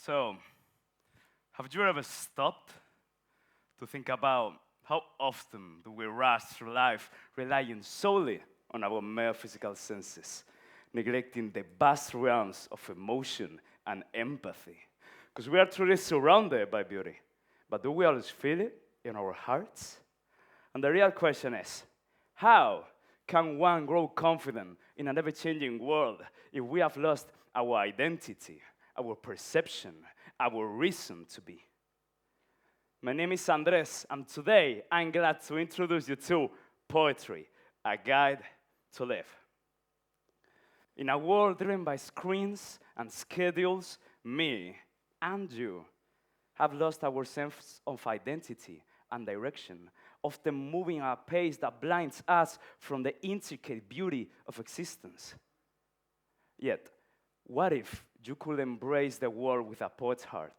So, have you ever stopped to think about how often do we rush through life relying solely on our mere physical senses, neglecting the vast realms of emotion and empathy? Because we are truly surrounded by beauty, but do we always feel it in our hearts? And the real question is, how can one grow confident in an ever-changing world if we have lost our identity, our perception, our reason to be? My name is Andrés, and today I'm glad to introduce you to Poetry, a guide to live. In a world driven by screens and schedules, me and you have lost our sense of identity and direction, often moving at a pace that blinds us from the intricate beauty of existence. Yet, what if you could embrace the world with a poet's heart?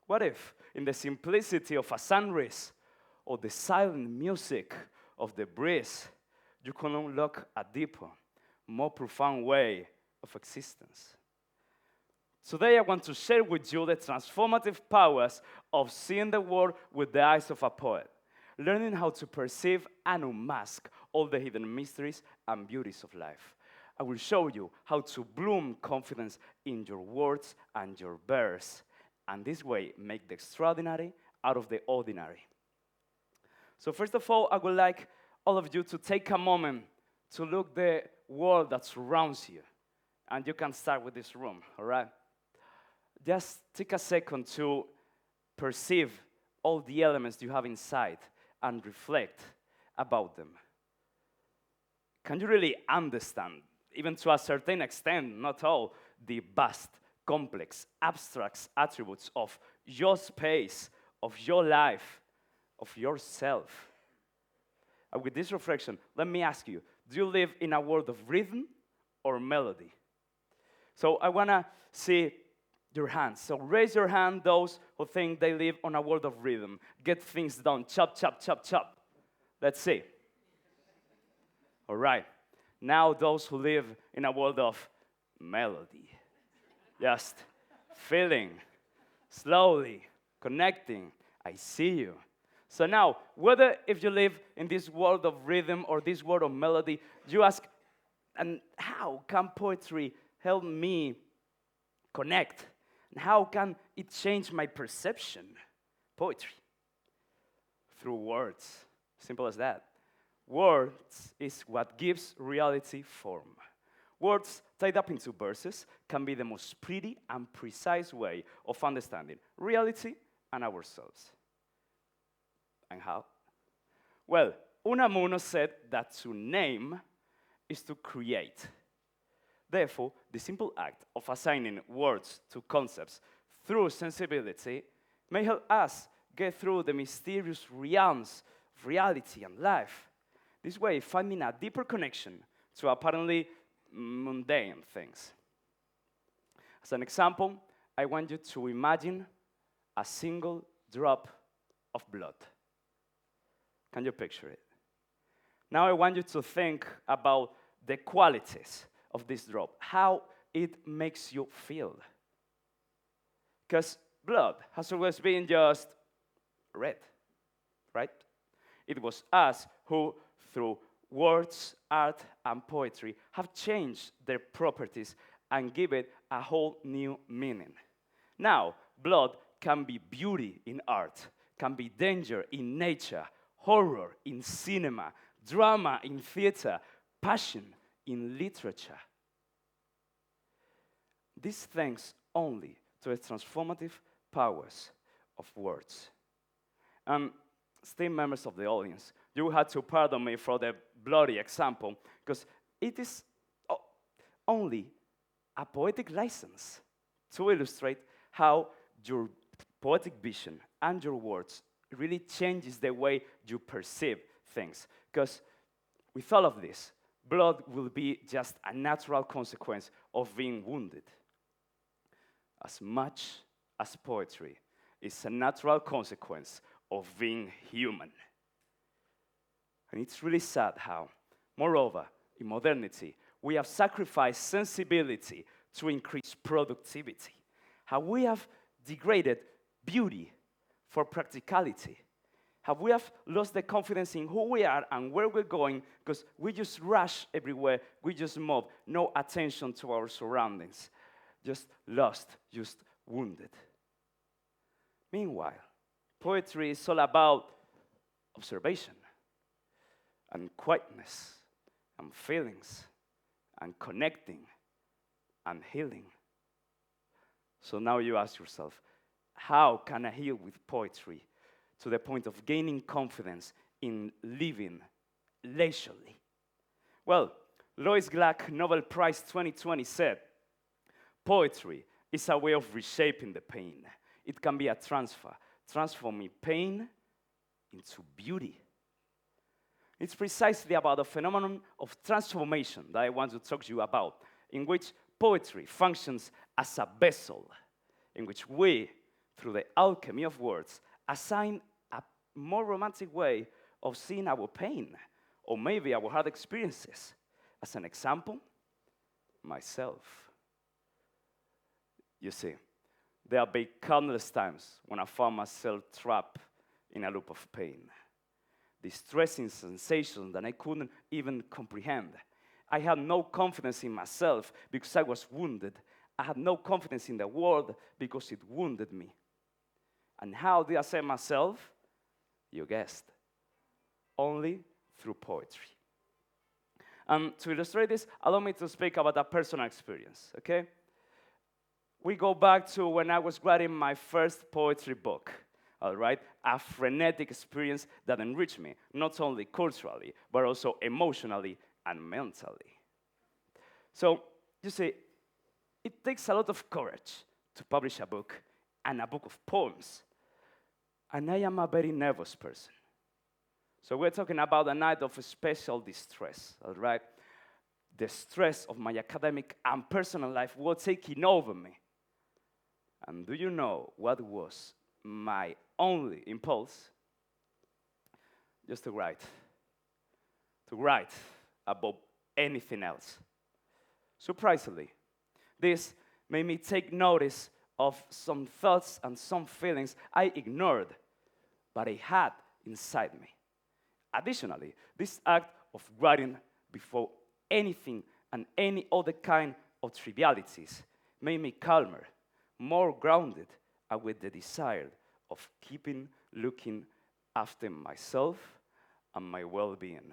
What if, in the simplicity of a sunrise or the silent music of the breeze, you can unlock a deeper, more profound way of existence? Today, I want to share with you the transformative powers of seeing the world with the eyes of a poet, learning how to perceive and unmask all the hidden mysteries and beauties of life. I will show you how to bloom confidence in your words and your verse, and this way make the extraordinary out of the ordinary. So first of all, I would like all of you to take a moment to look the world that surrounds you. And you can start with this room, all right? Just take a second to perceive all the elements you have inside and reflect about them. Can you really understand, even to a certain extent, not all, the vast, complex, abstract attributes of your space, of your life, of yourself? And with this reflection, let me ask you, do you live in a world of rhythm or melody? So I want to see your hands. So raise your hand, those who think they live on a world of rhythm. Get things done. Chop, chop, chop, chop. Let's see. All right. Now those who live in a world of melody. Just feeling, slowly, connecting. I see you. So now, whether if you live in this world of rhythm or this world of melody, you ask, and how can poetry help me connect? And how can it change my perception? Poetry. Through words. Simple as that. Words is what gives reality form. Words tied up into verses can be the most pretty and precise way of understanding reality and ourselves. And how? Well, Unamuno said that to name is to create. Therefore, the simple act of assigning words to concepts through sensibility may help us get through the mysterious realms of reality and life. This way, finding a deeper connection to apparently mundane things. As an example, I want you to imagine a single drop of blood. Can you picture it? Now I want you to think about the qualities of this drop, how it makes you feel. Because blood has always been just red, right? It was us who, through words, art, and poetry, have changed their properties and give it a whole new meaning. Now, blood can be beauty in art, can be danger in nature, horror in cinema, drama in theater, passion in literature. This thanks only to the transformative powers of words. Esteemed members of the audience, you had to pardon me for the bloody example, because it is only a poetic license to illustrate how your poetic vision and your words really changes the way you perceive things. Because with all of this, blood will be just a natural consequence of being wounded, as much as poetry is a natural consequence of being human. And it's really sad how, moreover, in modernity, we have sacrificed sensibility to increase productivity. How we have degraded beauty for practicality. How we have lost the confidence in who we are and where we're going because we just rush everywhere, we just move, no attention to our surroundings. Just lost, just wounded. Meanwhile, poetry is all about observation and quietness and feelings and connecting and healing. So now you ask yourself, how can I heal with poetry to the point of gaining confidence in living leisurely? Well, Lois Glack, Nobel Prize 2020 said, poetry is a way of reshaping the pain. It can be a transforming pain into beauty. It's precisely about the phenomenon of transformation that I want to talk to you about, in which poetry functions as a vessel, in which we, through the alchemy of words, assign a more romantic way of seeing our pain, or maybe our hard experiences. As an example, myself. You see, there have been countless times when I found myself trapped in a loop of pain. Distressing sensations that I couldn't even comprehend. I had no confidence in myself because I was wounded. I had no confidence in the world because it wounded me. And how did I save myself? You guessed. Only through poetry. And to illustrate this, allow me to speak about a personal experience, okay? We go back to when I was writing my first poetry book, all right? A frenetic experience that enriched me, not only culturally, but also emotionally and mentally. So, you see, it takes a lot of courage to publish a book, and a book of poems. And I am a very nervous person. So we're talking about a night of special distress, all right? The stress of my academic and personal life was taking over me. And do you know what was my only impulse? Just to write. To write above anything else. Surprisingly, this made me take notice of some thoughts and some feelings I ignored, but I had inside me. Additionally, this act of writing before anything and any other kind of trivialities made me calmer, more grounded, and with the desire of keeping looking after myself and my well-being.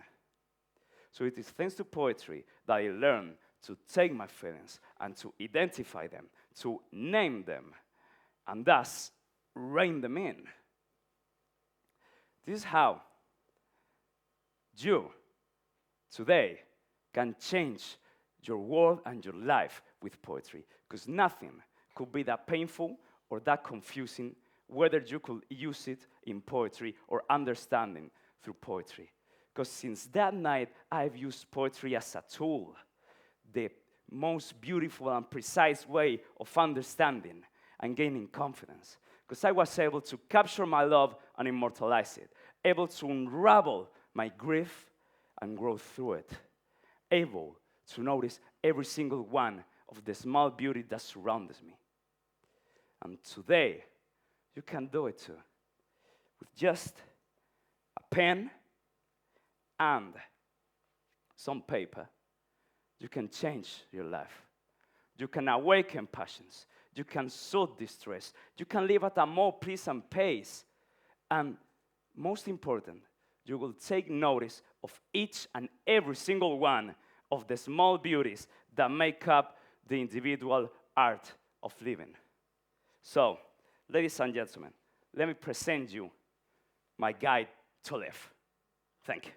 So it is thanks to poetry that I learned to take my feelings and to identify them, to name them, and thus rein them in. This is how you, today, can change your world and your life with poetry, because nothing could be that painful or that confusing, whether you could use it in poetry or understanding through poetry. Because since that night, I've used poetry as a tool, the most beautiful and precise way of understanding and gaining confidence. Because I was able to capture my love and immortalize it, able to unravel my grief and grow through it, able to notice every single one of the small beauty that surrounds me. And today, you can do it too. With just a pen and some paper, you can change your life. You can awaken passions. You can soothe distress. You can live at a more pleasant pace. And most important, you will take notice of each and every single one of the small beauties that make up the individual art of living. So, ladies and gentlemen, let me present you my guide to live. Thank you.